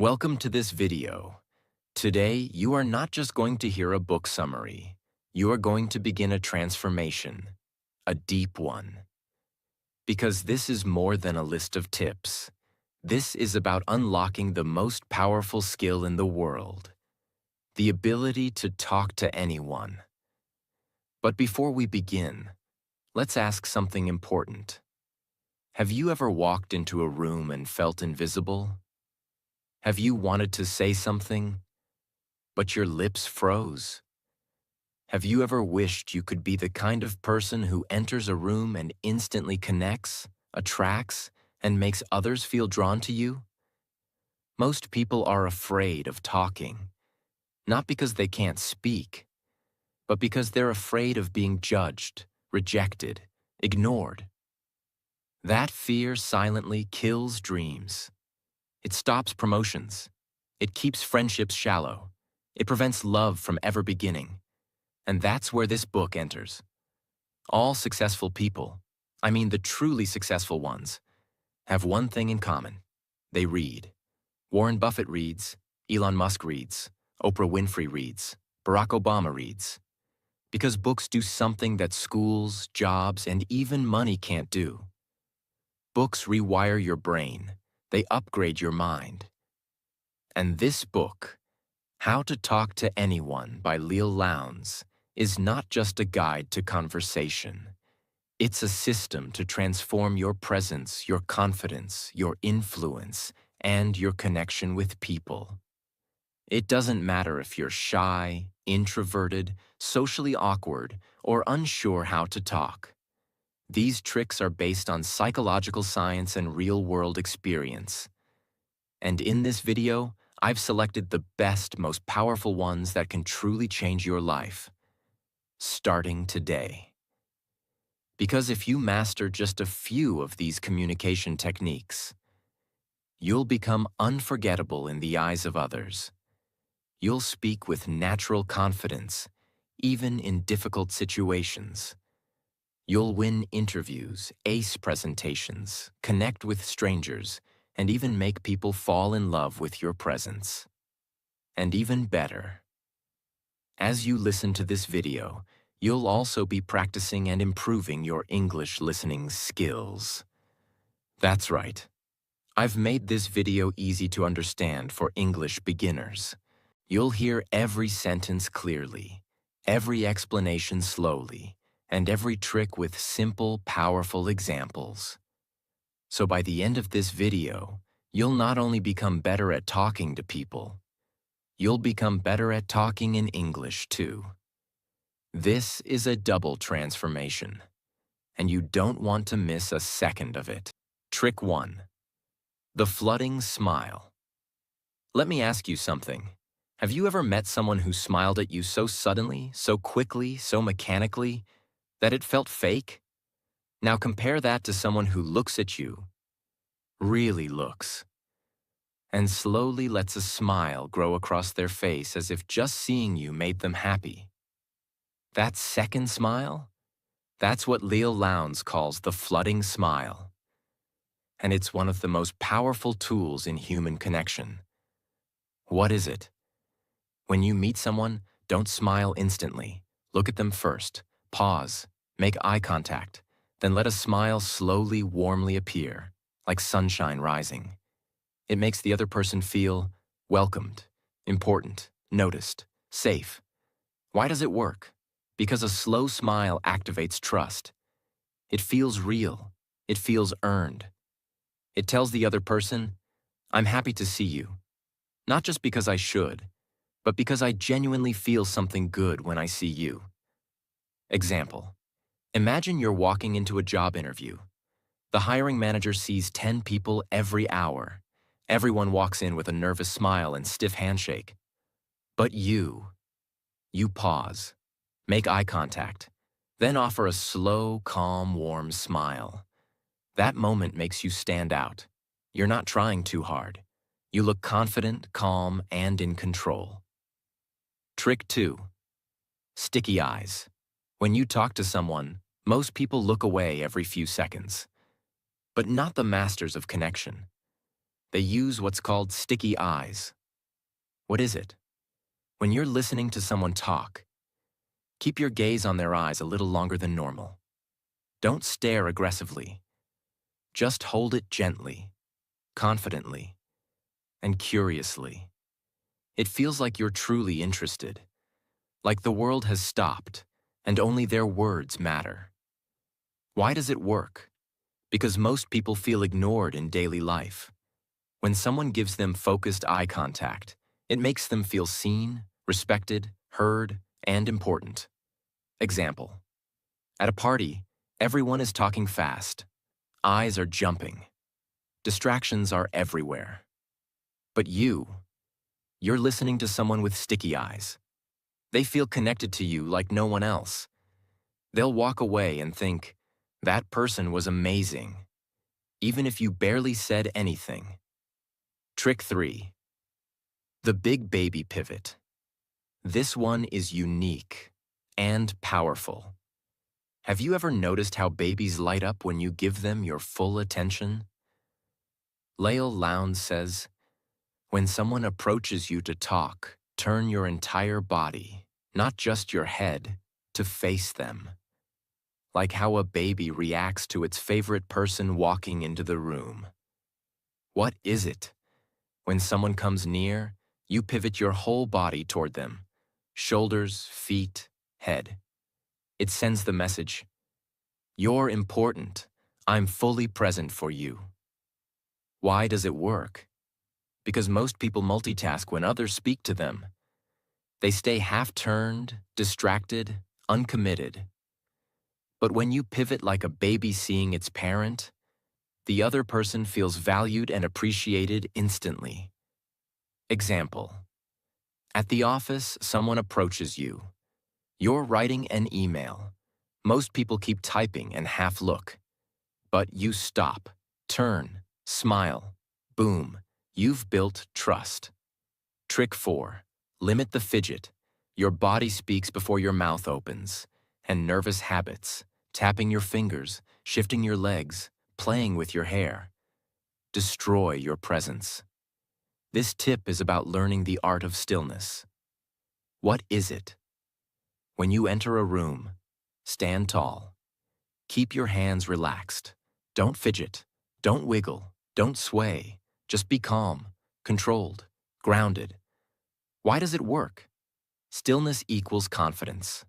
Welcome to this video. Today, you are not just going to hear a book summary. You are going to begin a transformation, a deep one. Because this is more than a list of tips. This is about unlocking the most powerful skill in the world, the ability to talk to anyone. But before we begin, let's ask something important. Have you ever walked into a room and felt invisible? Have you wanted to say something, but your lips froze? Have you ever wished you could be the kind of person who enters a room and instantly connects, attracts, and makes others feel drawn to you? Most people are afraid of talking, not because they can't speak, but because they're afraid of being judged, rejected, ignored. That fear silently kills dreams. It stops promotions. It keeps friendships shallow. It prevents love from ever beginning. And that's where this book enters. All successful people, I mean the truly successful ones, have one thing in common. They read. Warren Buffett reads, Elon Musk reads, Oprah Winfrey reads, Barack Obama reads. Because books do something that schools, jobs, and even money can't do. Books rewire your brain. They upgrade your mind. And this book, How to Talk to Anyone by Leil Lowndes, is not just a guide to conversation. It's a system to transform your presence, your confidence, your influence, and your connection with people. It doesn't matter if you're shy, introverted, socially awkward, or unsure how to talk. These tricks are based on psychological science and real-world experience. And in this video, I've selected the best, most powerful ones that can truly change your life, starting today. Because if you master just a few of these communication techniques, you'll become unforgettable in the eyes of others. You'll speak with natural confidence, even in difficult situations. You'll win interviews, ace presentations, connect with strangers, and even make people fall in love with your presence. And even better, as you listen to this video, you'll also be practicing and improving your English listening skills. That's right. I've made this video easy to understand for English beginners. You'll hear every sentence clearly, every explanation slowly, and every trick with simple, powerful examples. So by the end of this video, you'll not only become better at talking to people, you'll become better at talking in English too. This is a double transformation, and you don't want to miss a second of it. Trick 1. The flooding smile. Let me ask you something. Have you ever met someone who smiled at you so suddenly, so quickly, so mechanically, that it felt fake? Now compare that to someone who looks at you, really looks, and slowly lets a smile grow across their face as if just seeing you made them happy. That second smile? That's what Leil Lowndes calls the flooding smile. And it's one of the most powerful tools in human connection. What is it? When you meet someone, don't smile instantly. Look at them first. Pause. Make eye contact. Then let a smile slowly, warmly appear, like sunshine rising. It makes the other person feel welcomed, important, noticed, safe. Why does it work? Because a slow smile activates trust. It feels real. It feels earned. It tells the other person, I'm happy to see you. Not just because I should, but because I genuinely feel something good when I see you. Example. Imagine you're walking into a job interview. The hiring manager sees 10 people every hour. Everyone walks in with a nervous smile and stiff handshake. But you pause, make eye contact, then offer a slow, calm, warm smile. That moment makes you stand out. You're not trying too hard. You look confident, calm, and in control. Trick 2. Sticky eyes. When you talk to someone, most people look away every few seconds. But not the masters of connection. They use what's called sticky eyes. What is it? When you're listening to someone talk, keep your gaze on their eyes a little longer than normal. Don't stare aggressively. Just hold it gently, confidently, and curiously. It feels like you're truly interested, like the world has stopped, and only their words matter. Why does it work? Because most people feel ignored in daily life. When someone gives them focused eye contact, it makes them feel seen, respected, heard, and important. Example: at a party, everyone is talking fast. Eyes are jumping. Distractions are everywhere. But you're listening to someone with sticky eyes. They feel connected to you like no one else. They'll walk away and think, that person was amazing, even if you barely said anything. Trick 3. The big baby pivot. This one is unique and powerful. Have you ever noticed how babies light up when you give them your full attention? Leil Lowndes says, when someone approaches you to talk, turn your entire body, not just your head, to face them. Like how a baby reacts to its favorite person walking into the room. What is it? When someone comes near, you pivot your whole body toward them. Shoulders, feet, head. It sends the message, you're important. I'm fully present for you. Why does it work? Because most people multitask when others speak to them. They stay half-turned, distracted, uncommitted. But when you pivot like a baby seeing its parent, the other person feels valued and appreciated instantly. Example: at the office, someone approaches you. You're writing an email. Most people keep typing and half look. But you stop, turn, smile. Boom, you've built trust. Trick 4. Limit the fidget. Your body speaks before your mouth opens. And nervous habits, tapping your fingers, shifting your legs, playing with your hair, destroy your presence. This tip is about learning the art of stillness. What is it? When you enter a room, stand tall. Keep your hands relaxed. Don't fidget. Don't wiggle. Don't sway. Just be calm, controlled, grounded. Why does it work? Stillness equals confidence.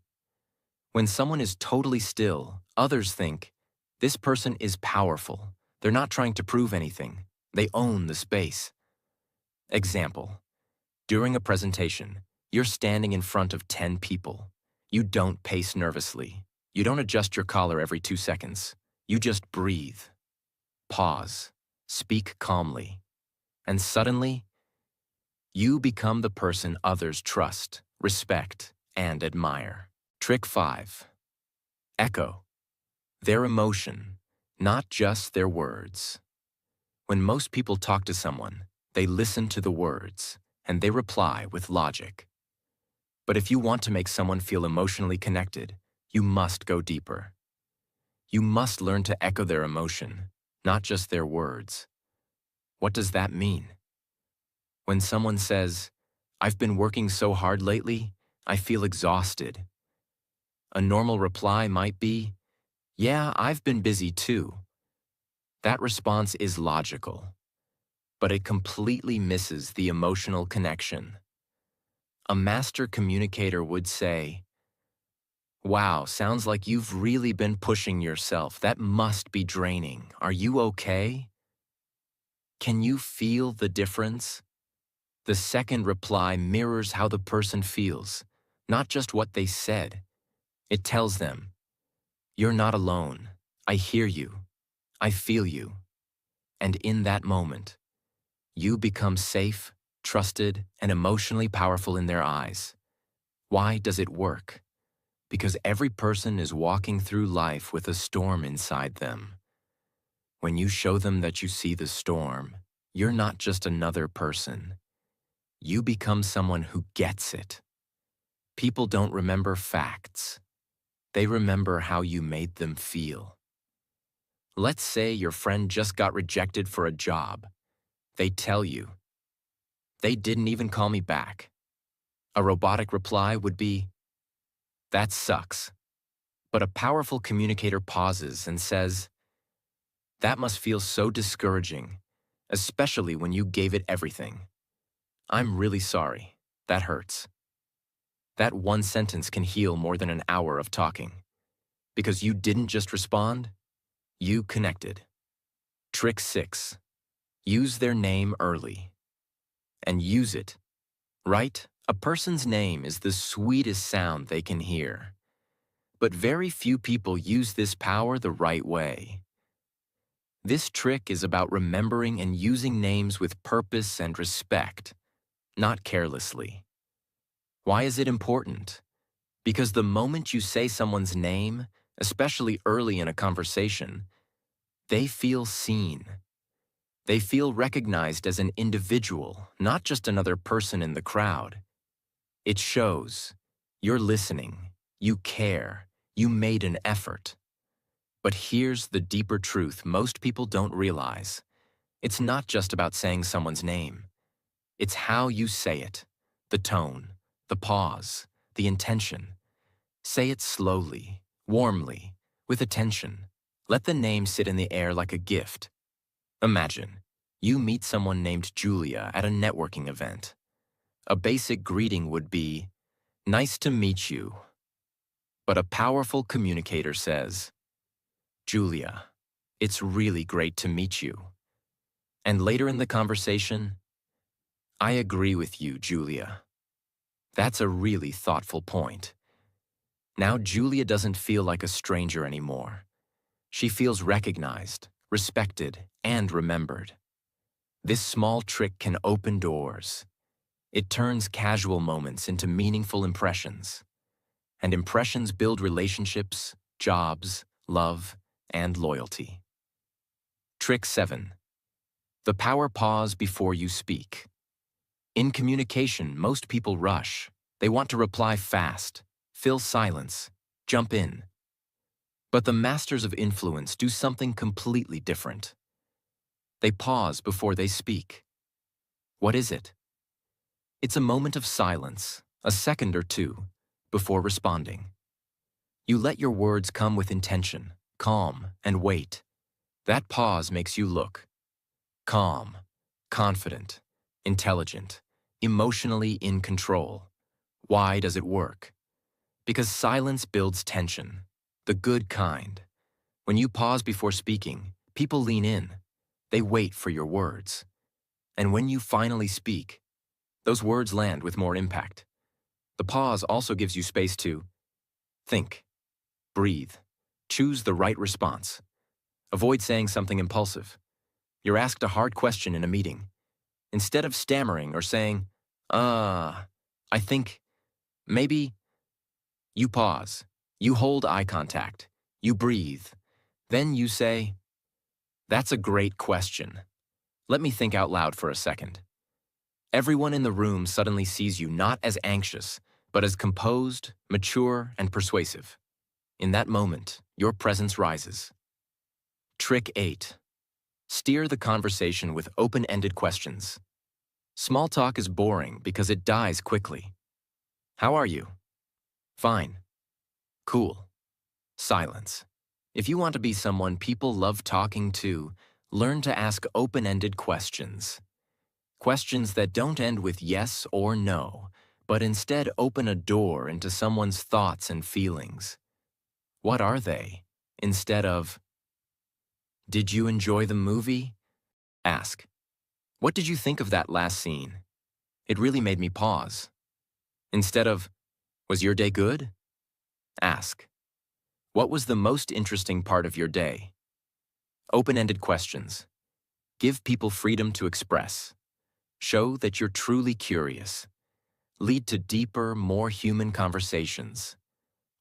When someone is totally still, others think, this person is powerful. They're not trying to prove anything. They own the space. Example: during a presentation, you're standing in front of 10 people. You don't pace nervously. You don't adjust your collar every 2 seconds. You just breathe. Pause. Speak calmly. And suddenly, you become the person others trust, respect, and admire. Trick 5. Echo. Their emotion, not just their words. When most people talk to someone, they listen to the words, and they reply with logic. But if you want to make someone feel emotionally connected, you must go deeper. You must learn to echo their emotion, not just their words. What does that mean? When someone says, "I've been working so hard lately, I feel exhausted," a normal reply might be, "Yeah, I've been busy too." That response is logical, but it completely misses the emotional connection. A master communicator would say, "Wow, sounds like you've really been pushing yourself. That must be draining. Are you okay?" Can you feel the difference? The second reply mirrors how the person feels, not just what they said. It tells them, "You're not alone. I hear you. I feel you." And in that moment, you become safe, trusted, and emotionally powerful in their eyes. Why does it work? Because every person is walking through life with a storm inside them. When you show them that you see the storm, you're not just another person. You become someone who gets it. People don't remember facts. They remember how you made them feel. Let's say your friend just got rejected for a job. They tell you. They didn't even call me back. A robotic reply would be, that sucks. But a powerful communicator pauses and says, that must feel so discouraging, especially when you gave it everything. I'm really sorry. That hurts. That one sentence can heal more than an hour of talking. Because you didn't just respond, you connected. Trick 6. Use their name early. And use it. Right? A person's name is the sweetest sound they can hear. But very few people use this power the right way. This trick is about remembering and using names with purpose and respect, not carelessly. Why is it important? Because the moment you say someone's name, especially early in a conversation, they feel seen. They feel recognized as an individual, not just another person in the crowd. It shows. You're listening. You care. You made an effort. But here's the deeper truth most people don't realize. It's not just about saying someone's name. It's how you say it, the tone, the pause, the intention. Say it slowly, warmly, with attention. Let the name sit in the air like a gift. Imagine, you meet someone named Julia at a networking event. A basic greeting would be, nice to meet you. But a powerful communicator says, Julia, it's really great to meet you. And later in the conversation, I agree with you, Julia. That's a really thoughtful point. Now Julia doesn't feel like a stranger anymore. She feels recognized, respected, and remembered. This small trick can open doors. It turns casual moments into meaningful impressions. And impressions build relationships, jobs, love, and loyalty. Trick 7. The power pause before you speak. In communication, most people rush. They want to reply fast, fill silence, jump in. But the masters of influence do something completely different. They pause before they speak. What is it? It's a moment of silence, a second or two, before responding. You let your words come with intention, calm, and wait. That pause makes you look calm, confident, intelligent, emotionally in control. Why does it work? Because silence builds tension, the good kind. When you pause before speaking, people lean in. They wait for your words. And when you finally speak, those words land with more impact. The pause also gives you space to think, breathe, choose the right response. Avoid saying something impulsive. You're asked a hard question in a meeting. Instead of stammering or saying, I think, maybe, you pause. You hold eye contact. You breathe. Then you say, that's a great question. Let me think out loud for a second. Everyone in the room suddenly sees you not as anxious, but as composed, mature, and persuasive. In that moment, your presence rises. Trick 8. Steer the conversation with open-ended questions. Small talk is boring because it dies quickly. How are you? Fine. Cool. Silence. If you want to be someone people love talking to, learn to ask open-ended questions. Questions that don't end with yes or no, but instead open a door into someone's thoughts and feelings. What are they? Instead of, did you enjoy the movie? Ask, what did you think of that last scene? It really made me pause. Instead of, was your day good? Ask, what was the most interesting part of your day? Open-ended questions. Give people freedom to express. Show that you're truly curious. Lead to deeper, more human conversations.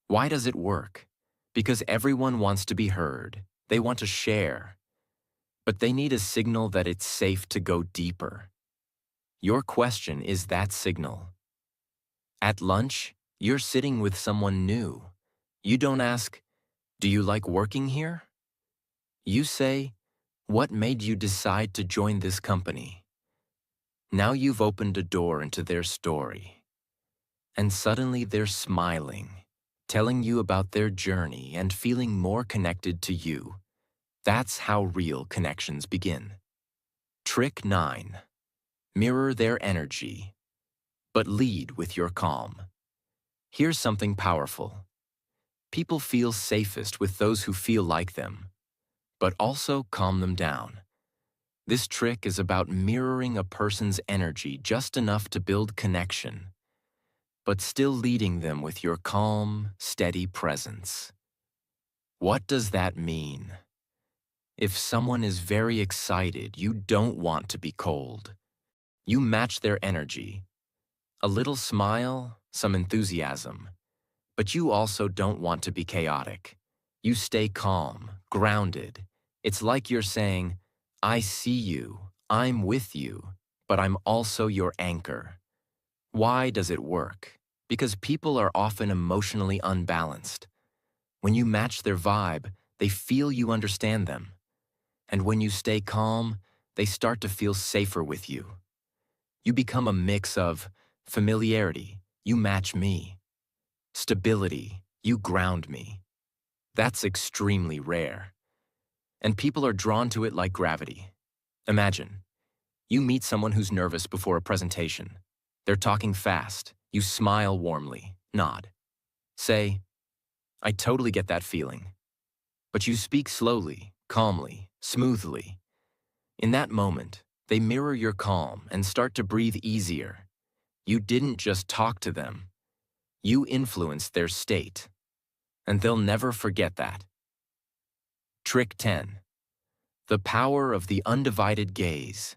Why does it work? Because everyone wants to be heard. They want to share. But they need a signal that it's safe to go deeper. Your question is that signal. At lunch, you're sitting with someone new. You don't ask, do you like working here? You say, what made you decide to join this company? Now you've opened a door into their story, and suddenly they're smiling, telling you about their journey and feeling more connected to you. That's how real connections begin. Trick 9. Mirror their energy, but lead with your calm. Here's something powerful. People feel safest with those who feel like them, but also calm them down. This trick is about mirroring a person's energy just enough to build connection, but still leading them with your calm, steady presence. What does that mean? If someone is very excited, you don't want to be cold. You match their energy. A little smile, some enthusiasm. But you also don't want to be chaotic. You stay calm, grounded. It's like you're saying, I see you, I'm with you, but I'm also your anchor. Why does it work? Because people are often emotionally unbalanced. When you match their vibe, they feel you understand them. And when you stay calm, they start to feel safer with you. You become a mix of familiarity, you match me, stability, you ground me. That's extremely rare. And people are drawn to it like gravity. Imagine, you meet someone who's nervous before a presentation. They're talking fast. You smile warmly, nod. Say, I totally get that feeling. But you speak slowly, calmly, smoothly. In that moment, they mirror your calm and start to breathe easier. You didn't just talk to them. You influenced their state. And they'll never forget that. Trick 10. The power of the undivided gaze.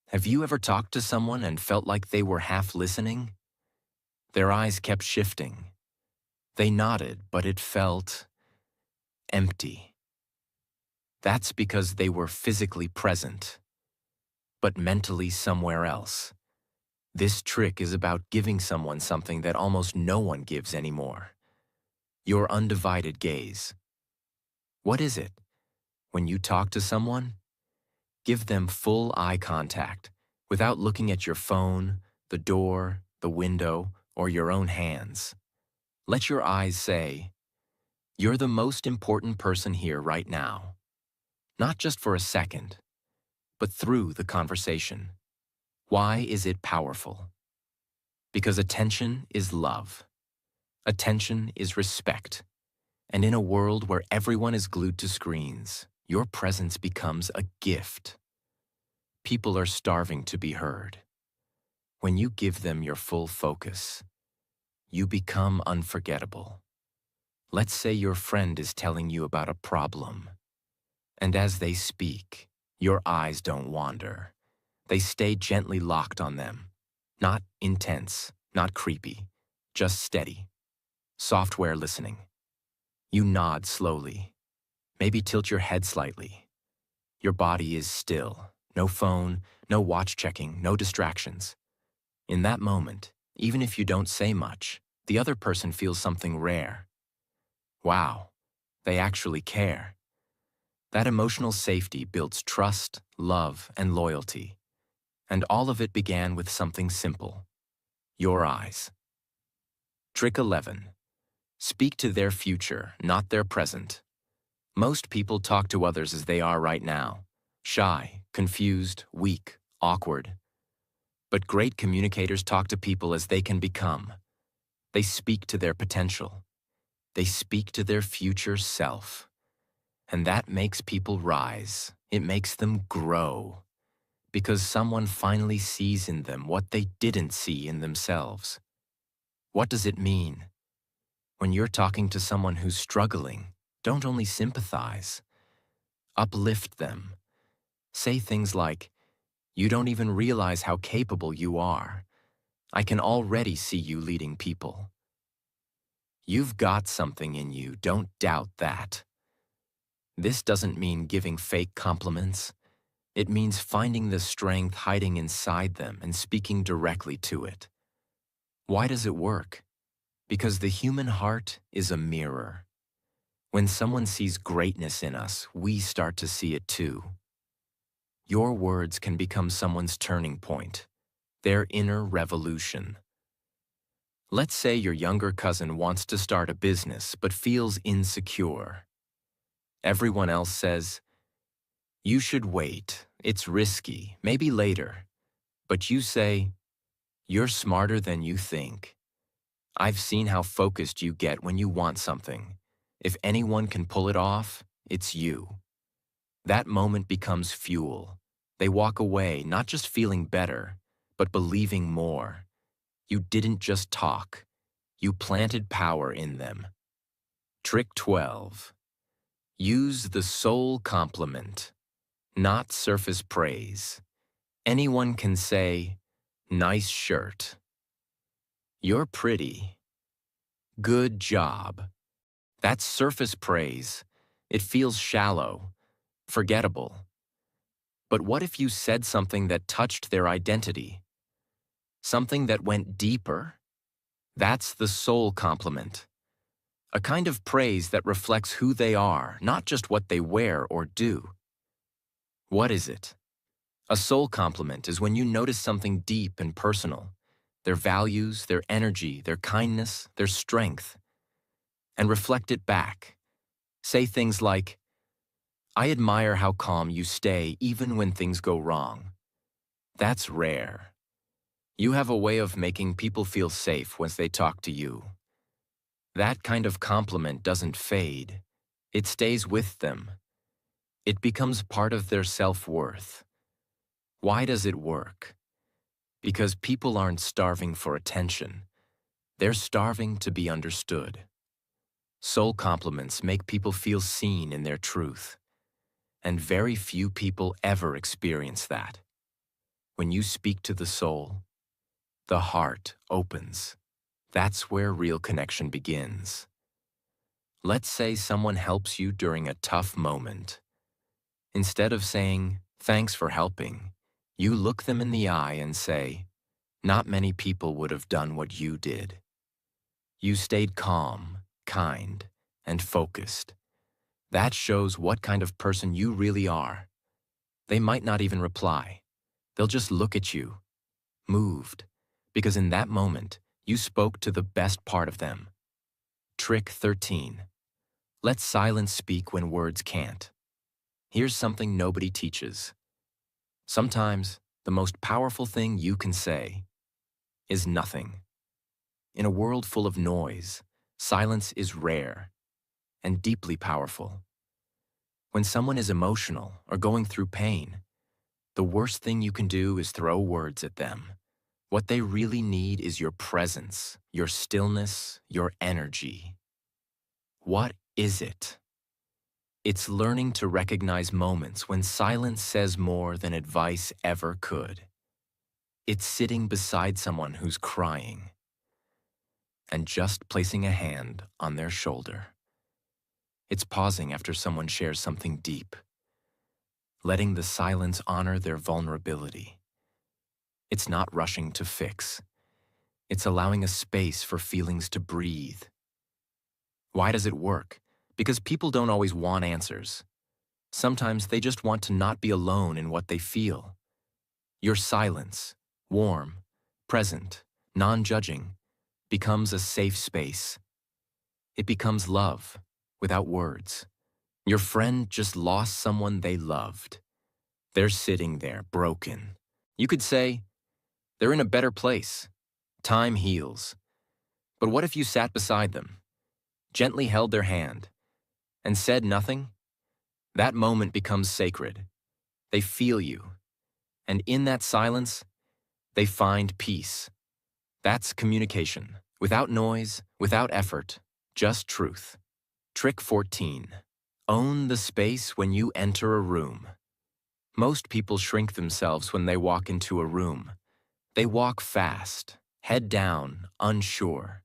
Have you ever talked to someone and felt like they were half listening? Their eyes kept shifting. They nodded, but it felt empty. That's because they were physically present, but mentally somewhere else. This trick is about giving someone something that almost no one gives anymore. Your undivided gaze. What is it? When you talk to someone, give them full eye contact without looking at your phone, the door, the window, or your own hands. Let your eyes say, you're the most important person here right now. Not just for a second, but through the conversation. Why is it powerful? Because attention is love. Attention is respect. And in a world where everyone is glued to screens, your presence becomes a gift. People are starving to be heard. When you give them your full focus, you become unforgettable. Let's say your friend is telling you about a problem, and as they speak, your eyes don't wander. They stay gently locked on them. Not intense, not creepy, just steady. Software listening. You nod slowly. Maybe tilt your head slightly. Your body is still. No phone, no watch checking, no distractions. In that moment, even if you don't say much, the other person feels something rare. Wow, they actually care. That emotional safety builds trust, love, and loyalty. And all of it began with something simple. Your eyes. Trick 11. Speak to their future, not their present. Most people talk to others as they are right now. Shy, confused, weak, awkward. But great communicators talk to people as they can become. They speak to their potential. They speak to their future self. And that makes people rise. It makes them grow. Because someone finally sees in them what they didn't see in themselves. What does it mean? When you're talking to someone who's struggling, don't only sympathize. Uplift them. Say things like, you don't even realize how capable you are. I can already see you leading people. You've got something in you, don't doubt that. This doesn't mean giving fake compliments. It means finding the strength hiding inside them and speaking directly to it. Why does it work? Because the human heart is a mirror. When someone sees greatness in us, we start to see it too. your words can become someone's turning point, their inner revolution. Let's say your younger cousin wants to start a business but feels insecure. Everyone else says, "You should wait, it's risky, maybe later." But you say, "You're smarter than you think. I've seen how focused you get when you want something. If anyone can pull it off, it's you." That moment becomes fuel. They walk away not just feeling better, but believing more. You didn't just talk. You planted power in them. Trick 12. Use the soul compliment, not surface praise. Anyone can say, "Nice shirt." "You're pretty." "Good job." That's surface praise. It feels shallow, forgettable. But what if you said something that touched their identity? Something that went deeper? That's the soul compliment. A kind of praise that reflects who they are, not just what they wear or do. What is it? A soul compliment is when you notice something deep and personal, their values, their energy, their kindness, their strength, and reflect it back. Say things like, "I admire how calm you stay even when things go wrong." That's rare. You have a way of making people feel safe once they talk to you. That kind of compliment doesn't fade. It stays with them. It becomes part of their self-worth. Why does it work? Because people aren't starving for attention. They're starving to be understood. Soul compliments make people feel seen in their truth. And very few people ever experience that. When you speak to the soul, the heart opens. That's where real connection begins. Let's say someone helps you during a tough moment. Instead of saying, "Thanks for helping," you look them in the eye and say, "Not many people would have done what you did." You stayed calm, kind, and focused. That shows what kind of person you really are. They might not even reply. They'll just look at you, moved, because in that moment, you spoke to the best part of them. Trick 13. Let silence speak when words can't. Here's something nobody teaches. Sometimes, the most powerful thing you can say is nothing. In a world full of noise, silence is rare and deeply powerful. When someone is emotional or going through pain, the worst thing you can do is throw words at them. What they really need is your presence, your stillness, your energy. What is it? It's learning to recognize moments when silence says more than advice ever could. It's sitting beside someone who's crying and just placing a hand on their shoulder. It's pausing after someone shares something deep, letting the silence honor their vulnerability. It's not rushing to fix. It's allowing a space for feelings to breathe. Why does it work? Because people don't always want answers. Sometimes they just want to not be alone in what they feel. Your silence, warm, present, non-judging, becomes a safe space. It becomes love, without words. Your friend just lost someone they loved. They're sitting there, broken. You could say, "They're in a better place. Time heals." But what if you sat beside them, gently held their hand, and said nothing? That moment becomes sacred. They feel you. And in that silence, they find peace. That's communication. Without noise, without effort, just truth. Trick 14. Own the space when you enter a room. Most people shrink themselves when they walk into a room. They walk fast, head down, unsure.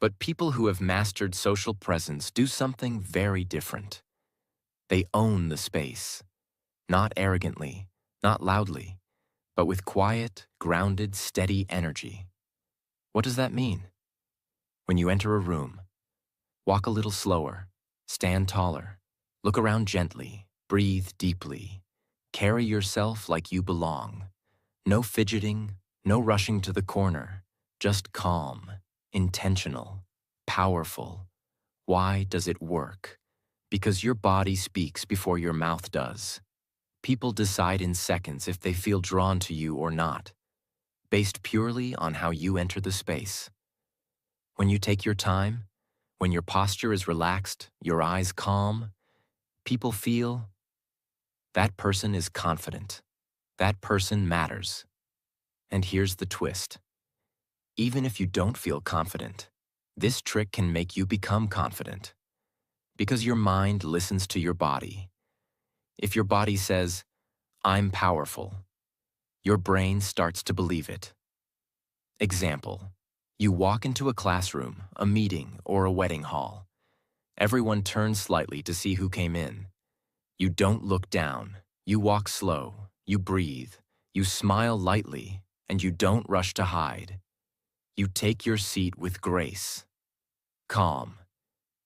But people who have mastered social presence do something very different. They own the space. Not arrogantly, not loudly, but with quiet, grounded, steady energy. What does that mean? When you enter a room, walk a little slower, stand taller, look around gently, breathe deeply. Carry yourself like you belong. No fidgeting, no rushing to the corner. Just calm, intentional, powerful. Why does it work? Because your body speaks before your mouth does. People decide in seconds if they feel drawn to you or not, based purely on how you enter the space. When you take your time, when your posture is relaxed, your eyes calm, people feel that person is confident. That person matters. And here's the twist. Even if you don't feel confident, this trick can make you become confident. Because your mind listens to your body. If your body says, "I'm powerful," your brain starts to believe it. Example, you walk into a classroom, a meeting, or a wedding hall. Everyone turns slightly to see who came in. You don't look down. You walk slow. You breathe. You smile lightly, and you don't rush to hide. You take your seat with grace. Calm.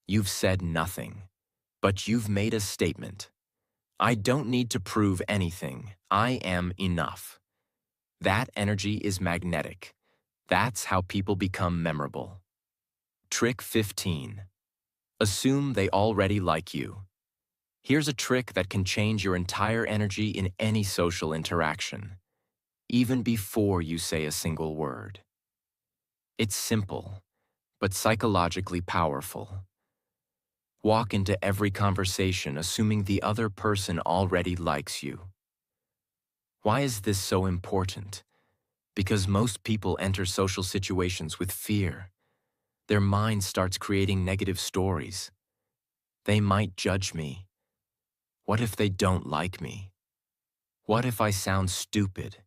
You've said nothing, but you've made a statement. I don't need to prove anything. I am enough. That energy is magnetic. That's how people become memorable. Trick 15. Assume they already like you. Here's a trick that can change your entire energy in any social interaction, even before you say a single word. It's simple, but psychologically powerful. Walk into every conversation assuming the other person already likes you. Why is this so important? Because most people enter social situations with fear. Their mind starts creating negative stories. They might judge me. What if they don't like me? What if I sound stupid?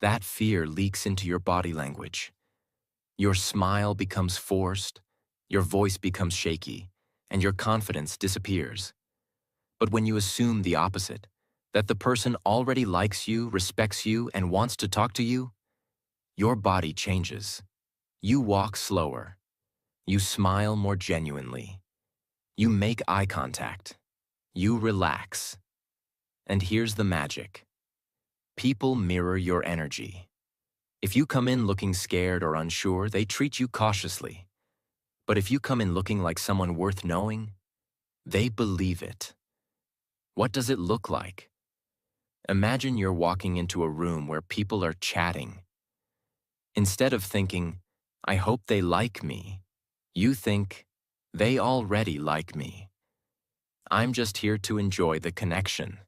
That fear leaks into your body language. Your smile becomes forced, your voice becomes shaky, and your confidence disappears. But when you assume the opposite, that the person already likes you, respects you, and wants to talk to you, your body changes. You walk slower. You smile more genuinely. You make eye contact. You relax. And here's the magic. People mirror your energy. If you come in looking scared or unsure, they treat you cautiously. But if you come in looking like someone worth knowing, they believe it. What does it look like? Imagine you're walking into a room where people are chatting. Instead of thinking, I hope they like me, you think, they already like me. I'm just here to enjoy the connection.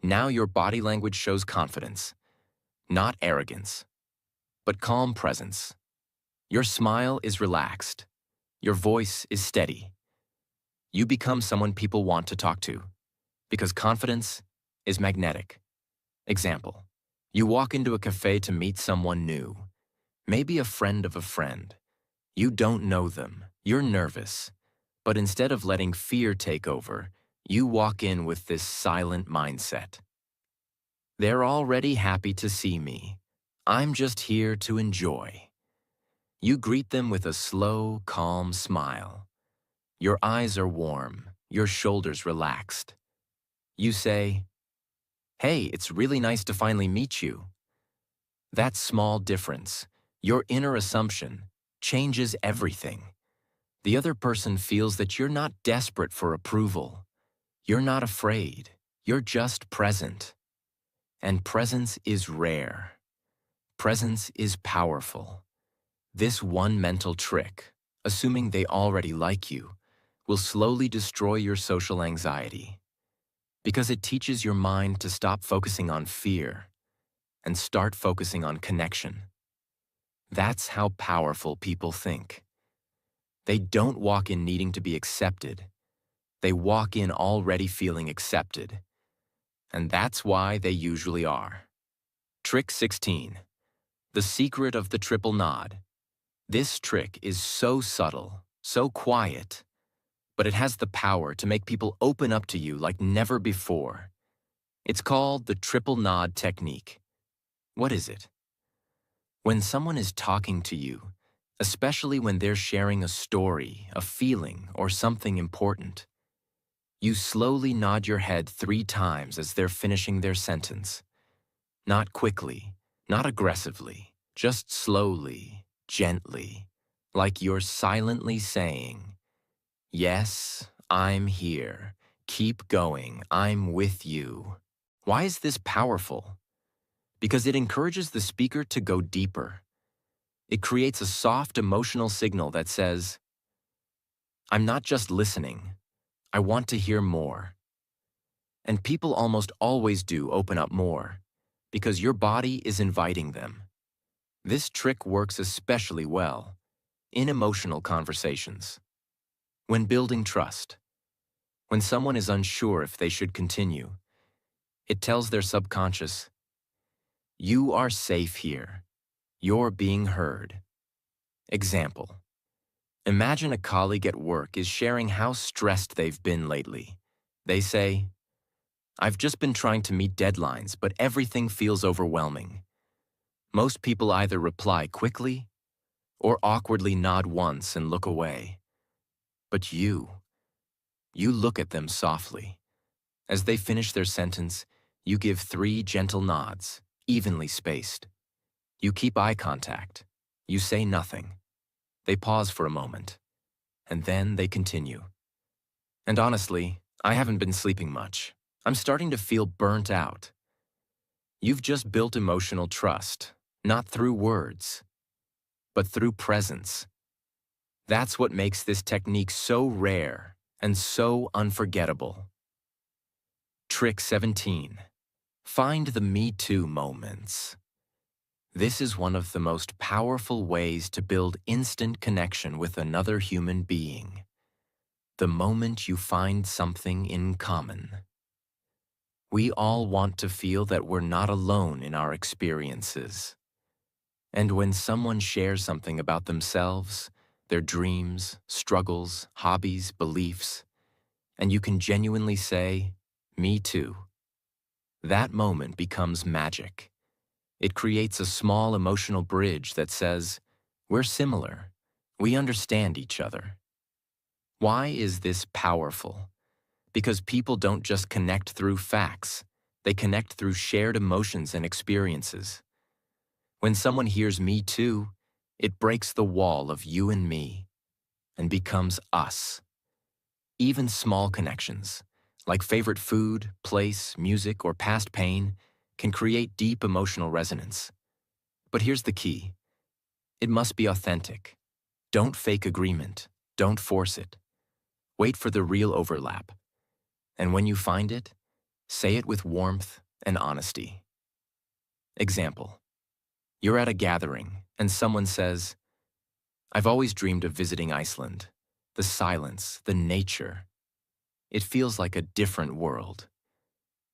Now your body language shows confidence, not arrogance, but calm presence. Your smile is relaxed. Your voice is steady. You become someone people want to talk to, because confidence is magnetic. Example, you walk into a cafe to meet someone new, maybe a friend of a friend. You don't know them, you're nervous, but instead of letting fear take over, you walk in with this silent mindset. They're already happy to see me. I'm just here to enjoy. You greet them with a slow, calm smile. Your eyes are warm, your shoulders relaxed. You say, "Hey, it's really nice to finally meet you." That small difference, your inner assumption, changes everything. The other person feels that you're not desperate for approval. You're not afraid. You're just present. And presence is rare. Presence is powerful. This one mental trick, assuming they already like you, will slowly destroy your social anxiety. Because it teaches your mind to stop focusing on fear and start focusing on connection. That's how powerful people think. They don't walk in needing to be accepted. They walk in already feeling accepted. And that's why they usually are. Trick 16. The secret of the triple nod. This trick is so subtle, so quiet, but it has the power to make people open up to you like never before. It's called the triple nod technique. What is it? When someone is talking to you, especially when they're sharing a story, a feeling, or something important, You slowly nod your head 3 times as they're finishing their sentence. Not quickly, not aggressively, just slowly, gently, like you're silently saying, "Yes, I'm here. Keep going. I'm with you." Why is this powerful? Because it encourages the speaker to go deeper. It creates a soft emotional signal that says, "I'm not just listening. I want to hear more." And people almost always do open up more, because your body is inviting them. This trick works especially well in emotional conversations. When building trust, when someone is unsure if they should continue, it tells their subconscious, "You are safe here. You're being heard." Example: imagine a colleague at work is sharing how stressed they've been lately. They say, "I've just been trying to meet deadlines, but everything feels overwhelming." Most people either reply quickly or awkwardly nod once and look away. But you look at them softly. As they finish their sentence, you give 3 gentle nods, evenly spaced. You keep eye contact. You say nothing. They pause for a moment, and then they continue. "And honestly, I haven't been sleeping much. I'm starting to feel burnt out." You've just built emotional trust, not through words, but through presence. That's what makes this technique so rare and so unforgettable. Trick 17. Find the Me Too moments. This is one of the most powerful ways to build instant connection with another human being. The moment you find something in common. We all want to feel that we're not alone in our experiences. And when someone shares something about themselves, their dreams, struggles, hobbies, beliefs, and you can genuinely say, "Me too," that moment becomes magic. It creates a small emotional bridge that says, "We're similar. We understand each other." Why is this powerful? Because people don't just connect through facts. They connect through shared emotions and experiences. When someone hears "me too," it breaks the wall of you and me and becomes us. Even small connections, like favorite food, place, music, or past pain, can create deep emotional resonance. But here's the key. It must be authentic. Don't fake agreement. Don't force it. Wait for the real overlap. And when you find it, say it with warmth and honesty. Example: you're at a gathering, and someone says, "I've always dreamed of visiting Iceland. The silence, the nature. It feels like a different world."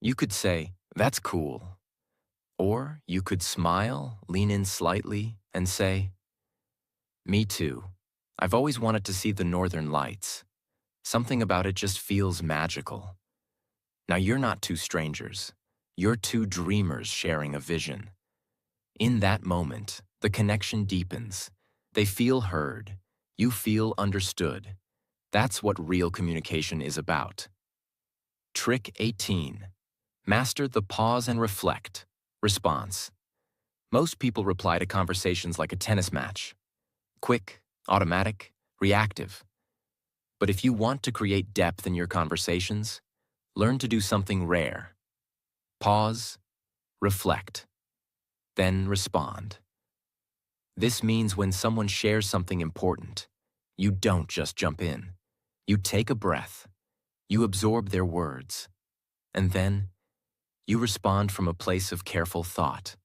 You could say, "That's cool." Or you could smile, lean in slightly, and say, "Me too. I've always wanted to see the northern lights. Something about it just feels magical." Now you're not two strangers. You're two dreamers sharing a vision. In that moment, the connection deepens. They feel heard. You feel understood. That's what real communication is about. Trick 18. Master the pause and reflect. Response. Most people reply to conversations like a tennis match. Quick, automatic, reactive. But if you want to create depth in your conversations, learn to do something rare. Pause, reflect, then respond. This means when someone shares something important, you don't just jump in. You take a breath, you absorb their words, and then you respond from a place of careful thought.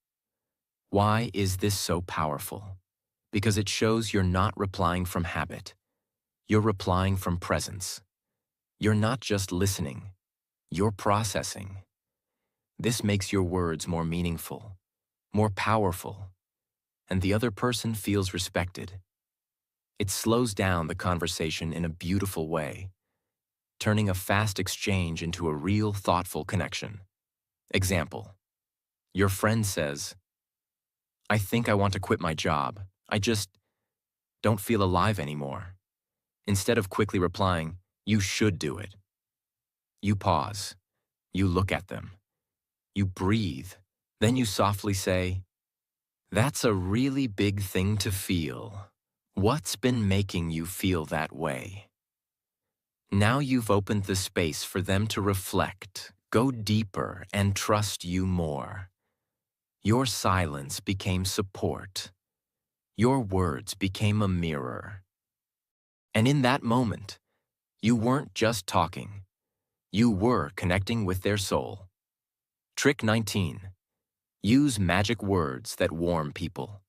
Why is this so powerful? Because it shows you're not replying from habit. You're replying from presence. You're not just listening, you're processing. This makes your words more meaningful, more powerful, and the other person feels respected. It slows down the conversation in a beautiful way, turning a fast exchange into a real, thoughtful connection. Example: your friend says, "I think I want to quit my job. I just don't feel alive anymore." Instead of quickly replying, "You should do it," You pause. You look at them. You breathe. Then you softly say, "That's a really big thing to feel. What's been making you feel that way?" Now you've opened the space for them to reflect, go deeper, and trust you more. Your silence became support. Your words became a mirror. And in that moment, you weren't just talking. You were connecting with their soul. Trick 19. Use magic words that warm people.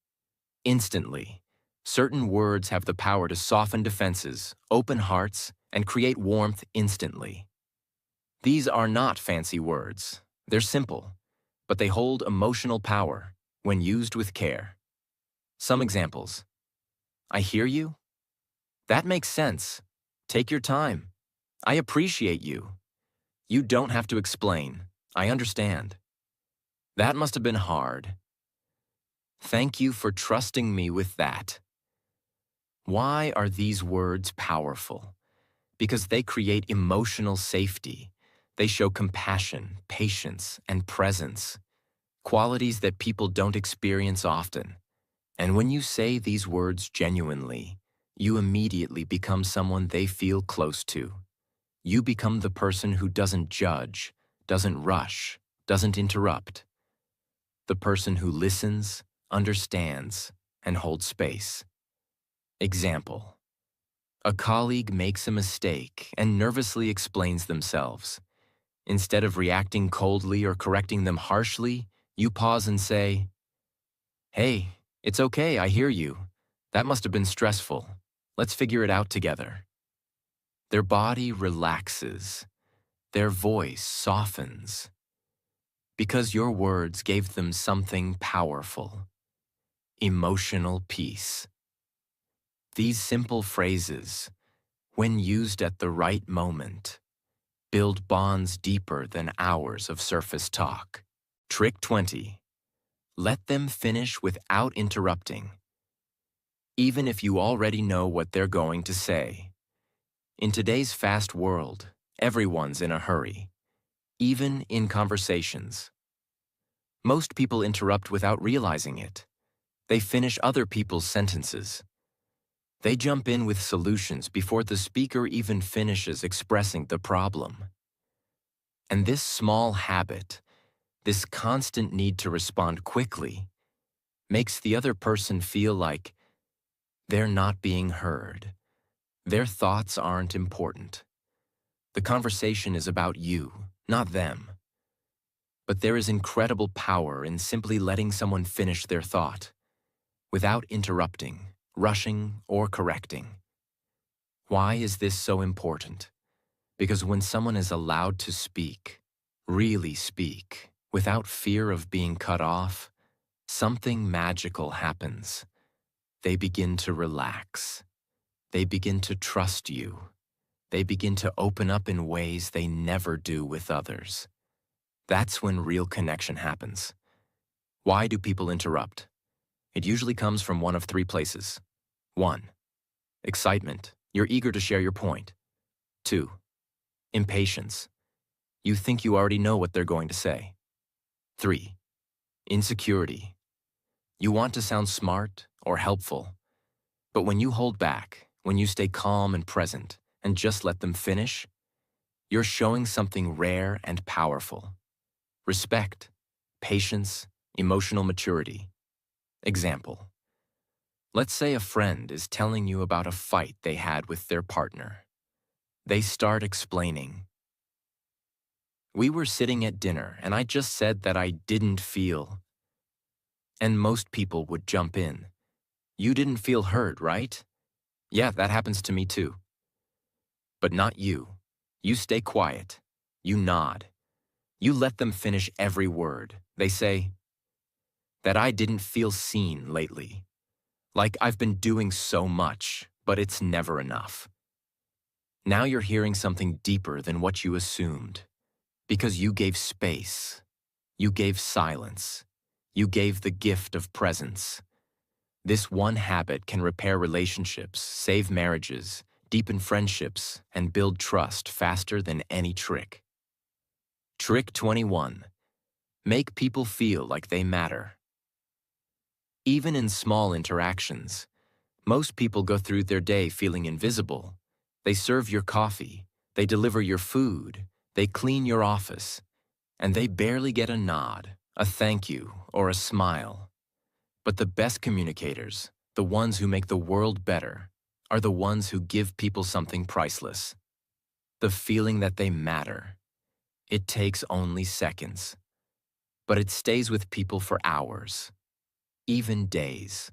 Instantly, certain words have the power to soften defenses, open hearts, and create warmth instantly. These are not fancy words. They're simple, but they hold emotional power when used with care. Some examples. "I hear you." "That makes sense." "Take your time." "I appreciate you." "You don't have to explain. I understand." "That must have been hard." "Thank you for trusting me with that." Why are these words powerful? Because they create emotional safety. They show compassion, patience, and presence, qualities that people don't experience often. And when you say these words genuinely, you immediately become someone they feel close to. You become the person who doesn't judge, doesn't rush, doesn't interrupt. The person who listens, understands, and holds space. Example. A colleague makes a mistake and nervously explains themselves. Instead of reacting coldly or correcting them harshly, you pause and say, "Hey, it's okay, I hear you. That must have been stressful. Let's figure it out together." Their body relaxes. Their voice softens. Because your words gave them something powerful. Emotional peace. These simple phrases, when used at the right moment, build bonds deeper than hours of surface talk. Trick 20. Let them finish without interrupting, even if you already know what they're going to say. In today's fast world, everyone's in a hurry, even in conversations. Most people interrupt without realizing it. They finish other people's sentences. They jump in with solutions before the speaker even finishes expressing the problem. And this small habit, this constant need to respond quickly, makes the other person feel like they're not being heard. Their thoughts aren't important. The conversation is about you, not them. But there is incredible power in simply letting someone finish their thought, without interrupting, rushing, or correcting. Why is this so important? Because when someone is allowed to speak, really speak, without fear of being cut off, something magical happens. They begin to relax. They begin to trust you. They begin to open up in ways they never do with others. That's when real connection happens. Why do people interrupt? It usually comes from one of three places. 1. Excitement. You're eager to share your point. 2. Impatience. You think you already know what they're going to say. 3. Insecurity. You want to sound smart or helpful. But when you hold back, when you stay calm and present, and just let them finish, you're showing something rare and powerful. Respect, patience, emotional maturity. Example. Let's say a friend is telling you about a fight they had with their partner. They start explaining. "We were sitting at dinner and I just said that I didn't feel." And most people would jump in. "You didn't feel heard, right?" "Yeah, that happens to me too." But not you. You stay quiet. You nod. You let them finish every word. They say, "That I didn't feel seen lately. Like I've been doing so much, but it's never enough." Now you're hearing something deeper than what you assumed. Because you gave space. You gave silence. You gave the gift of presence. This one habit can repair relationships, save marriages, deepen friendships, and build trust faster than any trick. Trick 21. Make people feel like they matter. Even in small interactions, most people go through their day feeling invisible. They serve your coffee, they deliver your food, they clean your office, and they barely get a nod, a thank you, or a smile. But the best communicators, the ones who make the world better, are the ones who give people something priceless. The feeling that they matter. It takes only seconds, but it stays with people for hours, even days.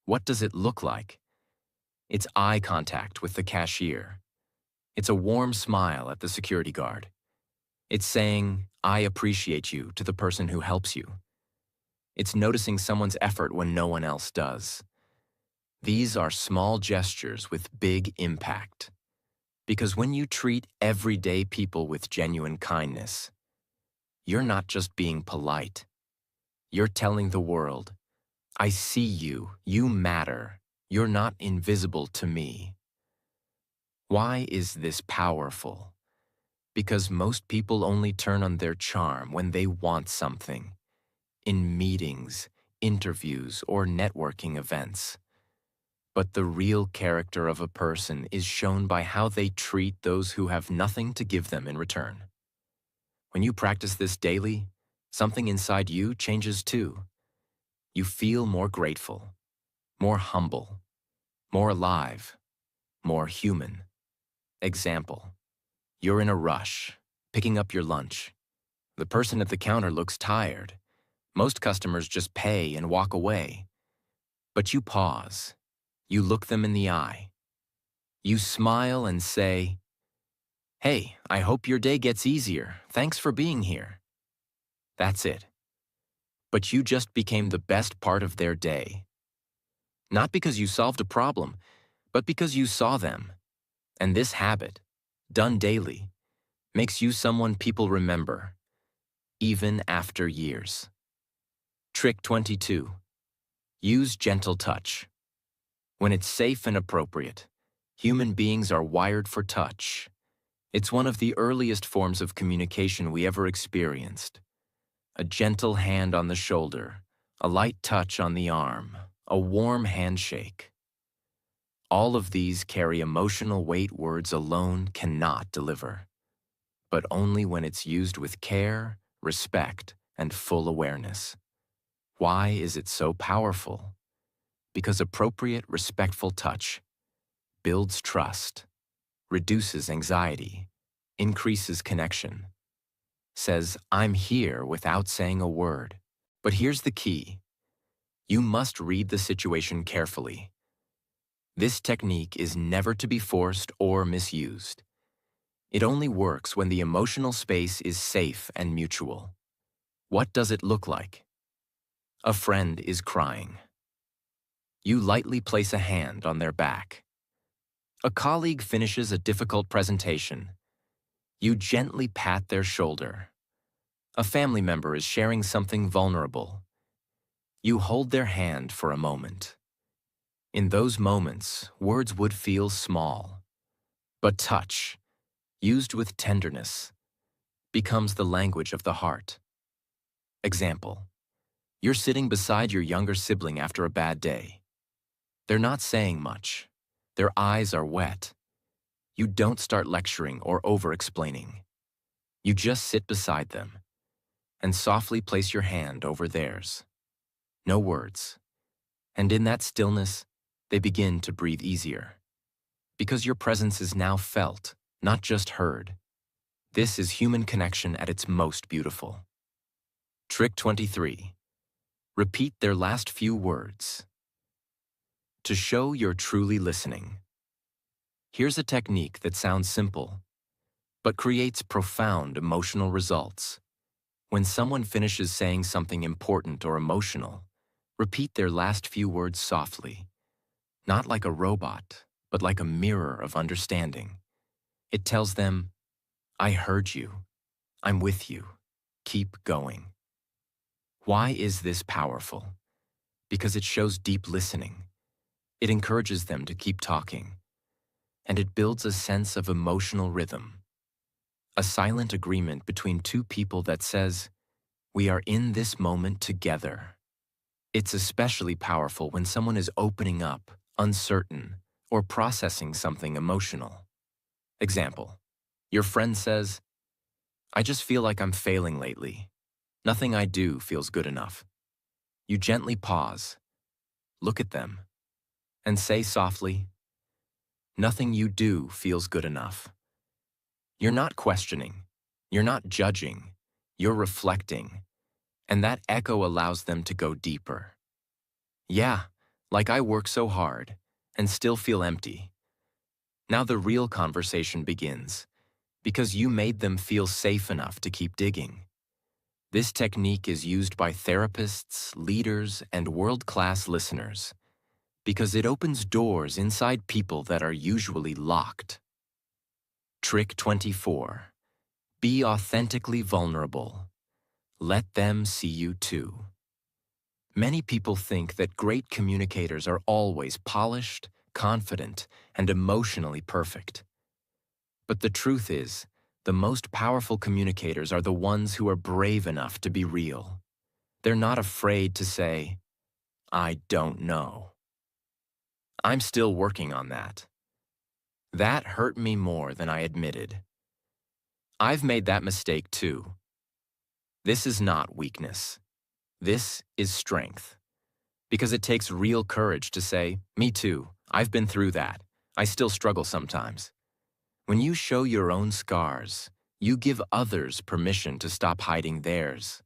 What does it look like? It's eye contact with the cashier. It's a warm smile at the security guard. It's saying, "I appreciate you" to the person who helps you. It's noticing someone's effort when no one else does. These are small gestures with big impact. Because when you treat everyday people with genuine kindness, you're not just being polite. You're telling the world, "I see you, you matter, you're not invisible to me." Why is this powerful? Because most people only turn on their charm when they want something. In meetings, interviews, or networking events. But the real character of a person is shown by how they treat those who have nothing to give them in return. When you practice this daily, something inside you changes too. You feel more grateful, more humble, more alive, more human. Example, you're in a rush, picking up your lunch. The person at the counter looks tired. Most customers just pay and walk away. But you pause. You look them in the eye. You smile and say, "Hey, I hope your day gets easier. Thanks for being here." That's it. But you just became the best part of their day. Not because you solved a problem, but because you saw them. And this habit, done daily, makes you someone people remember, even after years. Trick 22. Use gentle touch. When it's safe and appropriate, human beings are wired for touch. It's one of the earliest forms of communication we ever experienced. A gentle hand on the shoulder, a light touch on the arm, a warm handshake. All of these carry emotional weight words alone cannot deliver, but only when it's used with care, respect, and full awareness. Why is it so powerful? Because appropriate, respectful touch builds trust, reduces anxiety, increases connection, says, "I'm here" without saying a word. But here's the key. You must read the situation carefully. This technique is never to be forced or misused. It only works when the emotional space is safe and mutual. What does it look like? A friend is crying. You lightly place a hand on their back. A colleague finishes a difficult presentation. You gently pat their shoulder. A family member is sharing something vulnerable. You hold their hand for a moment. In those moments, words would feel small. But touch, used with tenderness, becomes the language of the heart. Example, you're sitting beside your younger sibling after a bad day. They're not saying much. Their eyes are wet. You don't start lecturing or over-explaining. You just sit beside them and softly place your hand over theirs. No words. And in that stillness, they begin to breathe easier. Because your presence is now felt, not just heard. This is human connection at its most beautiful. Trick 23. Repeat their last few words. To show you're truly listening. Here's a technique that sounds simple, but creates profound emotional results. When someone finishes saying something important or emotional, repeat their last few words softly, not like a robot, but like a mirror of understanding. It tells them, "I heard you. I'm with you. Keep going." Why is this powerful? Because it shows deep listening. It encourages them to keep talking. And it builds a sense of emotional rhythm. a silent agreement between two people that says, "We are in this moment together." It's especially powerful when someone is opening up, uncertain, or processing something emotional. Example, your friend says, "I just feel like I'm failing lately. Nothing I do feels good enough." You gently pause, look at them, and say softly, "Nothing you do feels good enough." You're not questioning, you're not judging, you're reflecting, and that echo allows them to go deeper. "Yeah, like I work so hard and still feel empty." Now the real conversation begins, because you made them feel safe enough to keep digging. This technique is used by therapists, leaders, and world-class listeners, because it opens doors inside people that are usually locked. Trick 24. Be authentically vulnerable. Let them see you too. Many people think that great communicators are always polished, confident, and emotionally perfect. But the truth is, the most powerful communicators are the ones who are brave enough to be real. They're not afraid to say, "I don't know. I'm still working on that. That hurt me more than I admitted. I've made that mistake too." This is not weakness. This is strength. Because it takes real courage to say, "Me too, I've been through that. I still struggle sometimes." When you show your own scars, you give others permission to stop hiding theirs.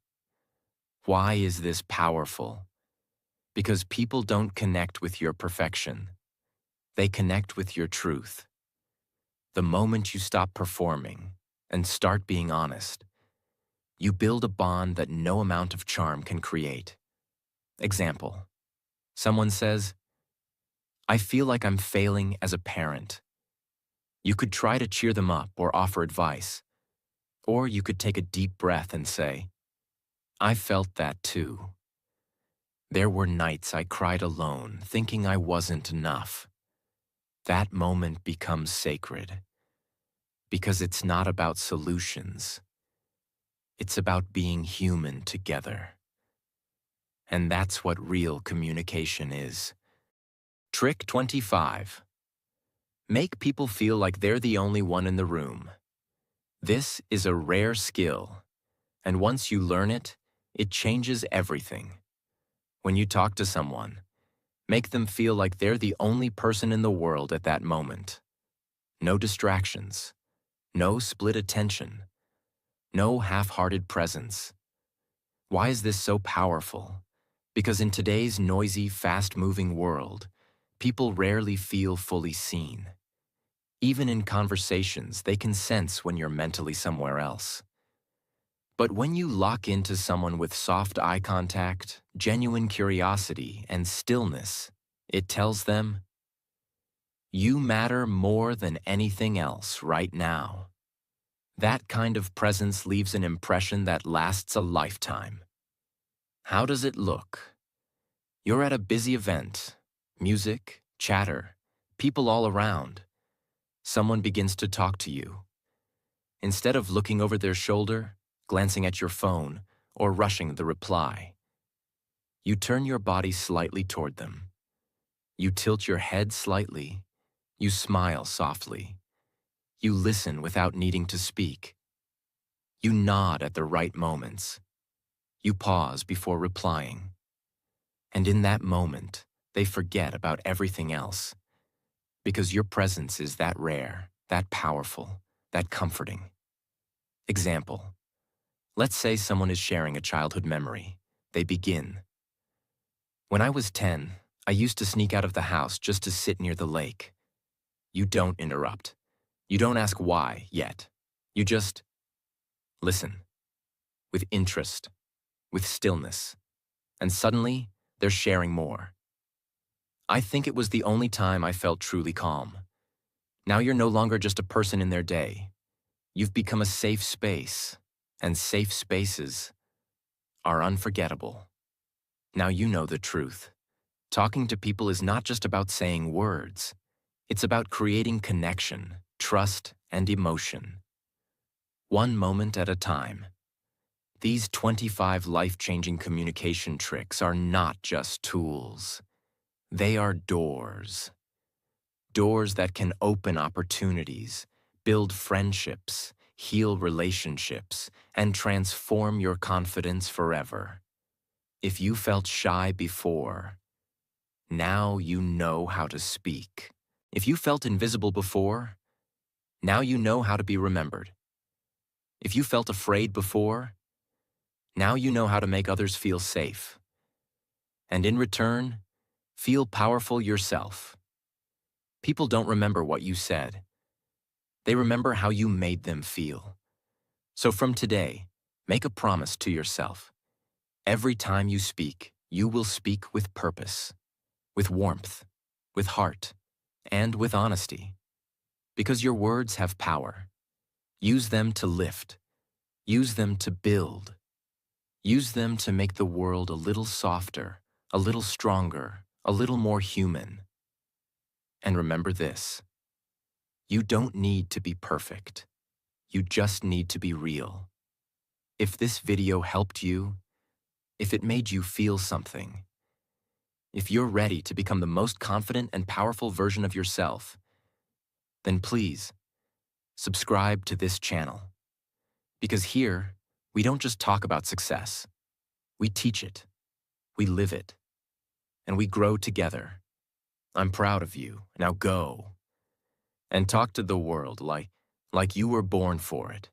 Why is this powerful? Because people don't connect with your perfection. They connect with your truth. The moment you stop performing and start being honest, you build a bond that no amount of charm can create. Example, someone says, "I feel like I'm failing as a parent." You could try to cheer them up or offer advice. Or you could take a deep breath and say, "I felt that too. There were nights I cried alone, thinking I wasn't enough." That moment becomes sacred, because it's not about solutions. It's about being human together. And that's what real communication is. Trick 25. Make people feel like they're the only one in the room. This is a rare skill, and once you learn it, it changes everything. When you talk to someone, make them feel like they're the only person in the world at that moment. No distractions, no split attention, no half-hearted presence. Why is this so powerful? Because in today's noisy, fast-moving world, people rarely feel fully seen. Even in conversations, they can sense when you're mentally somewhere else. But when you lock into someone with soft eye contact, genuine curiosity, and stillness, it tells them, "You matter more than anything else right now." That kind of presence leaves an impression that lasts a lifetime. How does it look? You're at a busy event, music, chatter, people all around. Someone begins to talk to you. Instead of looking over their shoulder, glancing at your phone, or rushing the reply, you turn your body slightly toward them. You tilt your head slightly. You smile softly. You listen without needing to speak. You nod at the right moments. You pause before replying. And in that moment, they forget about everything else. Because your presence is that rare, that powerful, that comforting. Example, let's say someone is sharing a childhood memory. They begin, "When I was 10, I used to sneak out of the house just to sit near the lake." You don't interrupt. You don't ask why yet. You just listen, with interest, with stillness, and suddenly they're sharing more. "I think it was the only time I felt truly calm." Now you're no longer just a person in their day. You've become a safe space, and safe spaces are unforgettable. Now you know the truth. Talking to people is not just about saying words. It's about creating connection, trust, and emotion. one moment at a time. These 25 life-changing communication tricks are not just tools. They are doors. Doors that can open opportunities, build friendships, heal relationships, and transform your confidence forever. If you felt shy before, now you know how to speak. If you felt invisible before, now you know how to be remembered. If you felt afraid before, now you know how to make others feel safe. And in return, feel powerful yourself. People don't remember what you said. They remember how you made them feel. So from today, make a promise to yourself. Every time you speak, you will speak with purpose, with warmth, with heart, and with honesty. Because your words have power. Use them to lift. Use them to build. Use them to make the world a little softer, a little stronger, a little more human. And remember this: you don't need to be perfect. You just need to be real. If this video helped you, if it made you feel something, if you're ready to become the most confident and powerful version of yourself, then please subscribe to this channel. Because here, we don't just talk about success. We teach it, we live it, and we grow together. I'm proud of you. Now go and talk to the world like you were born for it.